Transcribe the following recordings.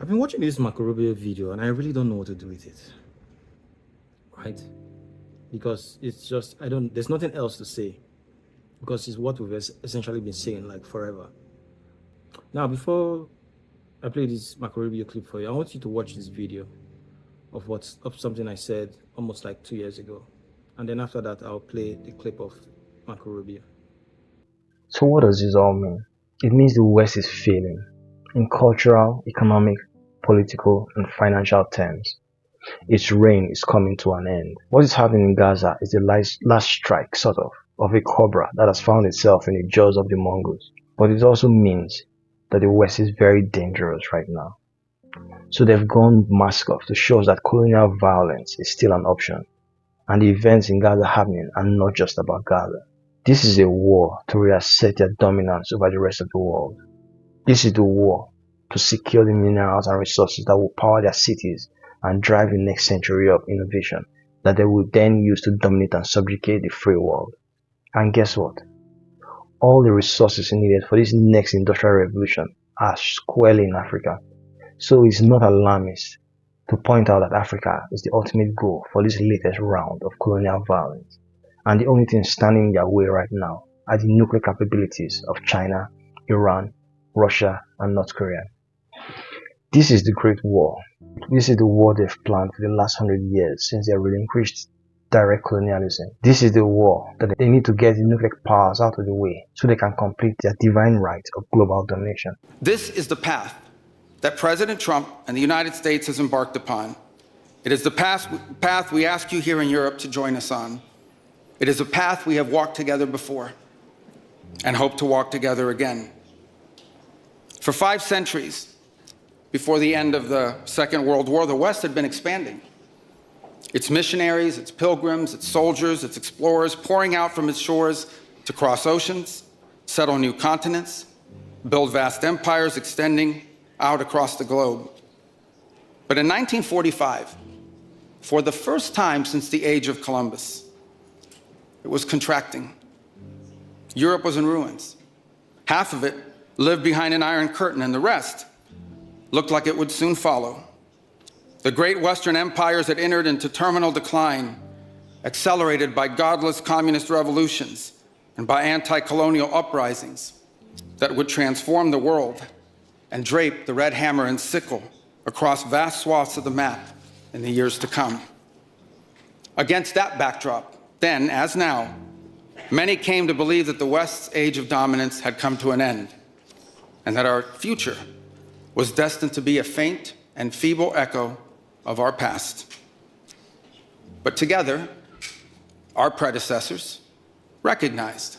I've been watching this Marco Rubio video and I really don't know what to do with it, right? Because it's just, there's nothing else to say because it's what we've essentially been saying like forever. Now, before I play this Marco Rubio clip for you, I want you to watch this video of something I said almost like 2 years ago. And then after that, I'll play the clip of Marco Rubio. So what does this all mean? It means the West is failing in cultural, economic, political, and financial terms. Its reign is coming to an end. What is happening in Gaza is the last strike, sort of a cobra that has found itself in the jaws of the mongoose. But it also means that the West is very dangerous right now. So they've gone mask off to show us that colonial violence is still an option. And the events in Gaza happening are not just about Gaza. This is a war to reassert their dominance over the rest of the world. This is the war to secure the minerals and resources that will power their cities and drive the next century of innovation that they will then use to dominate and subjugate the free world. And guess what? All the resources needed for this next industrial revolution are squarely in Africa. So it's not alarmist to point out that Africa is the ultimate goal for this latest round of colonial violence. And the only thing standing in their way right now are the nuclear capabilities of China, Iran, Russia, and North Korea. This is the Great War. This is the war they've planned for the last 100 years since they relinquished direct colonialism. This is the war that they need to get the nuclear powers out of the way so they can complete their divine right of global domination. This is the path that President Trump and the United States has embarked upon. It is the path we ask you here in Europe to join us on. It is a path we have walked together before and hope to walk together again. For 5 centuries, before the end of the Second World War, the West had been expanding. Its missionaries, its pilgrims, its soldiers, its explorers pouring out from its shores to cross oceans, settle new continents, build vast empires extending out across the globe. But in 1945, for the first time since the age of Columbus, it was contracting. Europe was in ruins. Half of it lived behind an iron curtain, and the rest looked like it would soon follow. The great Western empires had entered into terminal decline, accelerated by godless communist revolutions and by anti-colonial uprisings that would transform the world and drape the red hammer and sickle across vast swaths of the map in the years to come. Against that backdrop, then as now, many came to believe that the West's age of dominance had come to an end and that our future was destined to be a faint and feeble echo of our past. But together, our predecessors recognized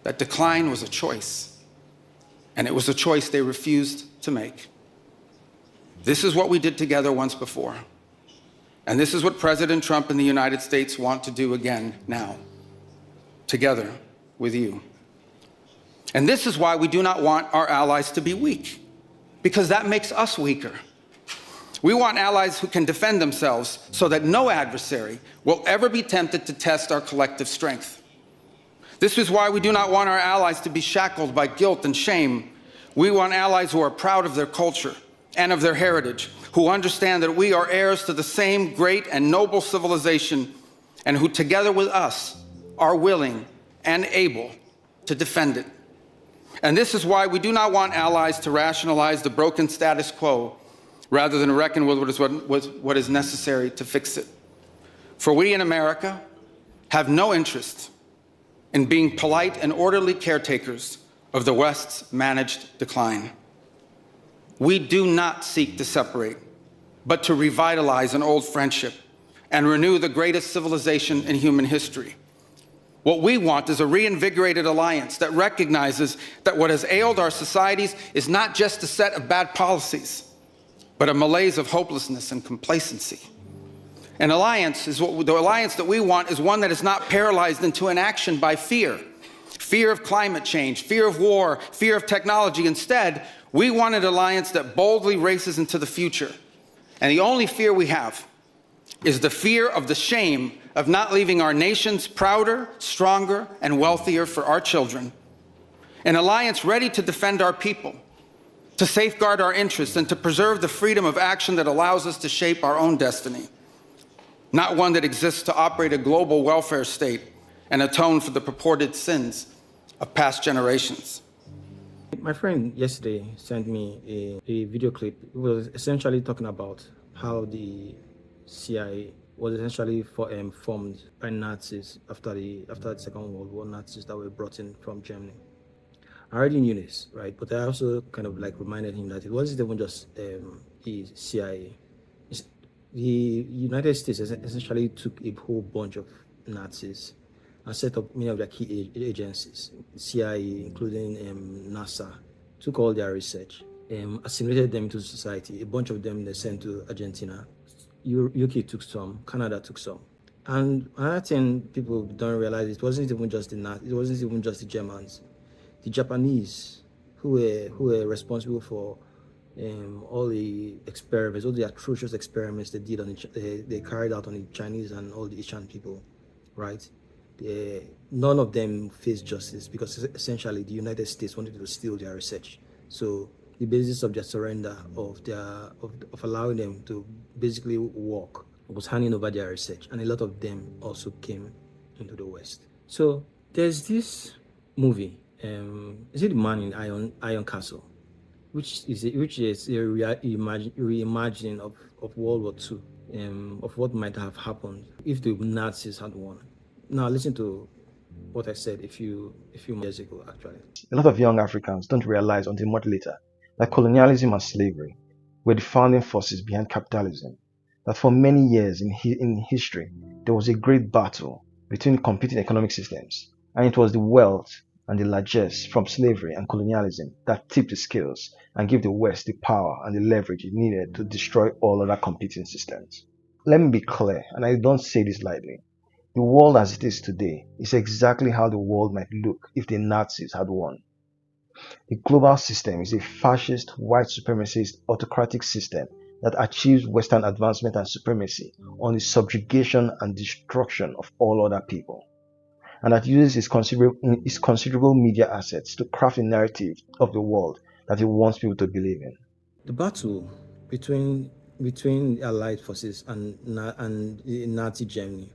that decline was a choice, and it was a choice they refused to make. This is what we did together once before, and this is what President Trump and the United States want to do again now, together with you. And this is why we do not want our allies to be weak, because that makes us weaker. We want allies who can defend themselves so that no adversary will ever be tempted to test our collective strength. This is why we do not want our allies to be shackled by guilt and shame. We want allies who are proud of their culture and of their heritage, who understand that we are heirs to the same great and noble civilization, and who together with us are willing and able to defend it. And this is why we do not want allies to rationalize the broken status quo rather than reckon with what is necessary to fix it. For we in America have no interest in being polite and orderly caretakers of the West's managed decline. We do not seek to separate, but to revitalize an old friendship and renew the greatest civilization in human history. What we want is a reinvigorated alliance that recognizes that what has ailed our societies is not just a set of bad policies, but a malaise of hopelessness and complacency. The alliance that we want is one that is not paralyzed into inaction by fear. Fear of climate change, fear of war, fear of technology. Instead, we want an alliance that boldly races into the future. And the only fear we have is the fear of the shame of not leaving our nations prouder, stronger, and wealthier for our children. An alliance ready to defend our people, to safeguard our interests, and to preserve the freedom of action that allows us to shape our own destiny, not one that exists to operate a global welfare state and atone for the purported sins of past generations. My friend yesterday sent me a video clip. It was essentially talking about how the CIA was essentially formed by Nazis after the Second World War, Nazis that were brought in from Germany. I already knew this, right? But I also kind of like reminded him that it wasn't even just the CIA. The United States essentially took a whole bunch of Nazis and set up many of their key agencies, CIA, including NASA, took all their research, assimilated them into society. A bunch of them they sent to Argentina. UK took some, Canada took some. And another thing people don't realize, it wasn't even just the Nazis, it wasn't even just the Germans. The Japanese, who were responsible for all the experiments, all the atrocious experiments they did on they carried out on the Chinese and all the Asian people, right? None of them faced justice because essentially the United States wanted to steal their research. So the basis of their surrender, of allowing them to basically walk, was handing over their research, and a lot of them also came into the West. So there's this movie. Is it The Man in Iron Castle, which is a reimagining of World War II, of what might have happened if the Nazis had won. Now listen to what I said a few years ago, actually. A lot of young Africans don't realize until much later that colonialism and slavery were the founding forces behind capitalism. That for many years in history, there was a great battle between competing economic systems, and it was the wealth and the largesse from slavery and colonialism that tipped the scales and gave the West the power and the leverage it needed to destroy all other competing systems. Let me be clear, and I don't say this lightly. The world as it is today is exactly how the world might look if the Nazis had won. The global system is a fascist, white supremacist, autocratic system that achieves Western advancement and supremacy on the subjugation and destruction of all other people, and that uses its considerable media assets to craft a narrative of the world that it wants people to believe in. The battle between the Allied forces and Nazi Germany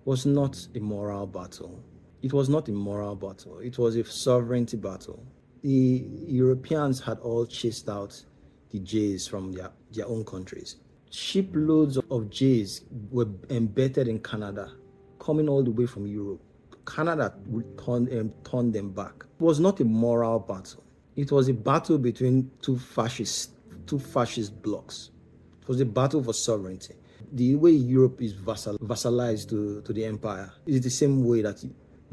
was not a moral battle. It was not a moral battle. It was a sovereignty battle. The Europeans had all chased out the Jays from their own countries. Shiploads of Jays were embedded in Canada, coming all the way from Europe. Canada turned them back. It was not a moral battle. It was a battle between two fascist blocs. It was a battle for sovereignty. The way Europe is vassalized to the empire is the same way that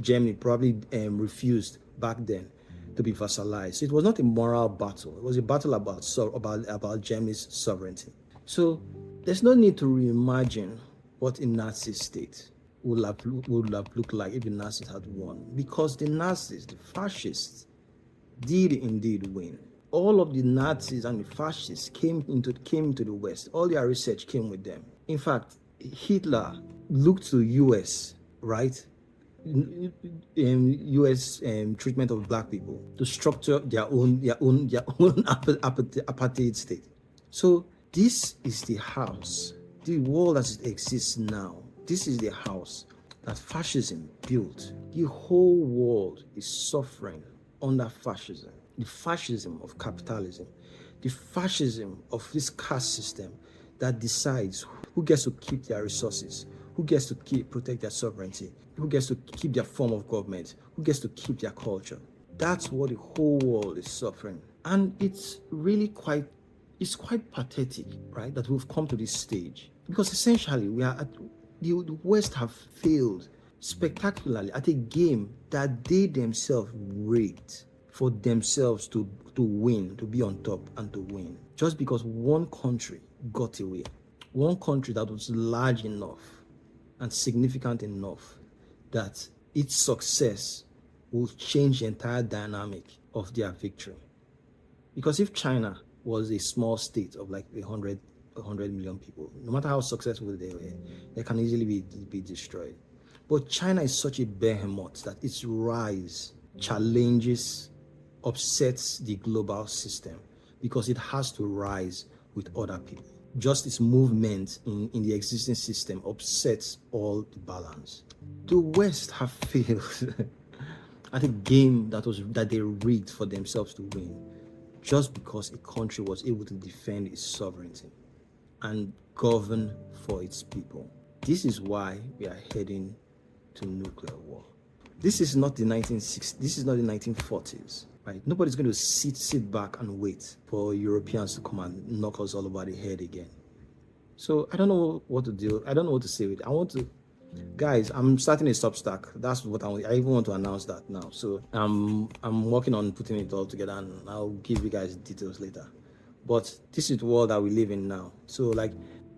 Germany probably refused back then to be vassalized. So it was not a moral battle. It was a battle about Germany's sovereignty. So there's no need to reimagine what a Nazi state would have looked like if the Nazis had won, because the Nazis, the fascists, did indeed win. All of the Nazis and the fascists came into the West. All their research came with them. In fact, Hitler looked to US, right? US treatment of black people to structure their own apartheid state. So this is the house, the world as it exists now. This is the house that fascism built. The whole world is suffering under fascism. The fascism of capitalism, the fascism of this caste system that decides who gets to keep their resources, who gets to protect their sovereignty, who gets to keep their form of government, who gets to keep their culture. That's what the whole world is suffering. And it's really quite pathetic, right, that we've come to this stage. Because essentially the West have failed spectacularly at a game that they themselves rigged for themselves to win, to be on top and to win. Just because one country got away. One country that was large enough and significant enough that its success will change the entire dynamic of their victory. Because if China was a small state of like 100 million people, no matter how successful they were, they can easily be destroyed. But China is such a behemoth that its rise challenges, upsets the global system. because it has to rise with other people. Just its movement in the existing system upsets all the balance. The West have failed at a game that they rigged for themselves to win, just because a country was able to defend its sovereignty and govern for its people. This is why we are heading to nuclear war. This is not the 1960s. This is not the 1940s. Right? Nobody's going to sit back and wait for Europeans to come and knock us all over the head again. So I don't know what to do. I don't know what to say with it. I want to, guys, I'm starting a Substack. That's what I even want to announce that now. So I'm working on putting it all together, and I'll give you guys details later. But this is the world that we live in now. So like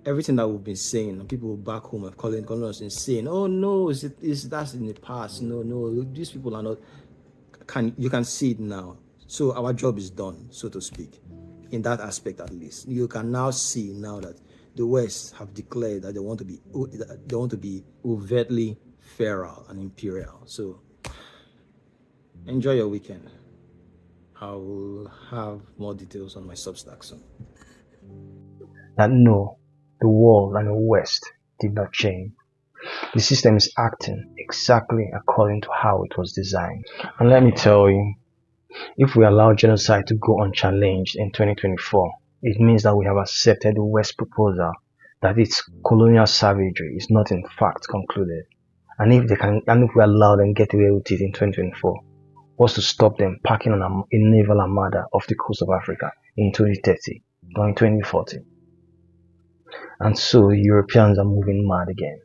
everything that we've been saying, and people back home are calling us insane. Oh no, that's in the past. No, these people are not. You can see it now. So our job is done, so to speak, in that aspect at least. You can now see now that the West have declared that they want to be overtly feral and imperial. So enjoy your weekend. I will have more details on my Substack soon. That no, the world and the West did not change. The system is acting exactly according to how it was designed. And let me tell you, if we allow genocide to go unchallenged in 2024, it means that we have accepted the West's proposal that its colonial savagery is not in fact concluded. And if we allow them get away with it in 2024, what's to stop them packing on a naval armada off the coast of Africa in 2030 or in 2040? And so the Europeans are moving mad again.